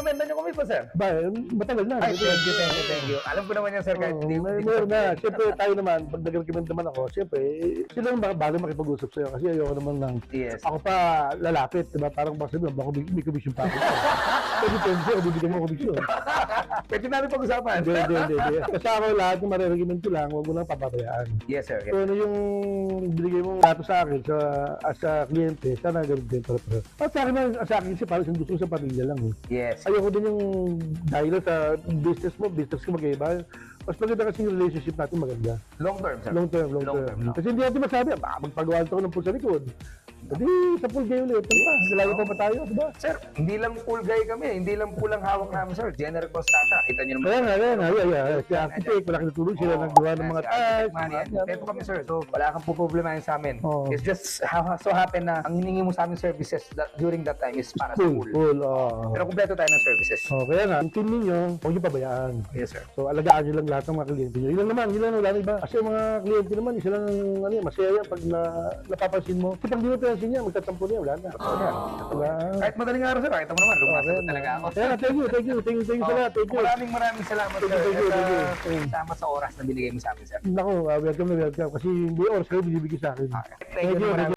rekomenda nyo kami po, sir? Ba, matagal na. Ay, thank you. Alam ko naman yan, sir, kahit hindi Meron na. Siyempre, tayo naman, pag nag-recommend naman ako, siyempre, sila yung bago makipag-usap sa'yo. Kasi ayoko naman ng, Yes. ako pa lalapit, diba? Parang baka sabihin, baka may commission pa ako. Pwede pension, bibigyan mo commission. Pwede namin pag-usapan. Hindi. Kasi ako lahat ng marirecommend ko lang, huwag mo lang papabayaan. Yes, sir. So, ano yung binigay mong dato sa akin as a kliyente, sana ganun din para. At sa akin kasi parang gusto ko sa pamilya lang eh. Yes. Ayoko din yung dahil sa business ko mag-iba. Mas maganda kasi yung relationship natin maganda. Long term, sir. Long term. No? Kasi hindi natin masabi, magpagawa ko ng pool sa likod. Hindi, sa pool guy ulit. Ano ba? Lalo pa ba tayo? Diba? Sir, hindi lang pool guy kami. Hindi lang pool ang hawak namin, sir. General Construction. Kita nyo naman. Kaya nga. Si architect, wala natulog sila naggawa ng mga tiles. Peto kami, sir. So, wala kang puproblemahin sa amin. Oo. It's just so happen na ang hiningi mo sa aming services during that time is para sa pool. Pool. Pero kumpleto tayo ng services. Kaya nga, yung team ninyo, huwag niyo pabayaan. Yes, sir. So, alagaan nyo lang lahat ng mga kliyente nyo. Yun lang, wala na iba. Kasi yung mga kliyente naman, isa lang, masaya yan pag napapansin mo. Kasi pag di mo pinansin niya, magtatampo niya, wala na. Wala. Kahit madaling araw, sir. Kita mo naman, lumasagot talaga ako. Kaya nga, thank you sa lahat. Thank you. Maraming salamat, sir. Thank you. Tama sa oras na binigay mo sa amin, sir. Naku, welcome. Kasi hindi oras kayo binibigay sa akin. Thank you.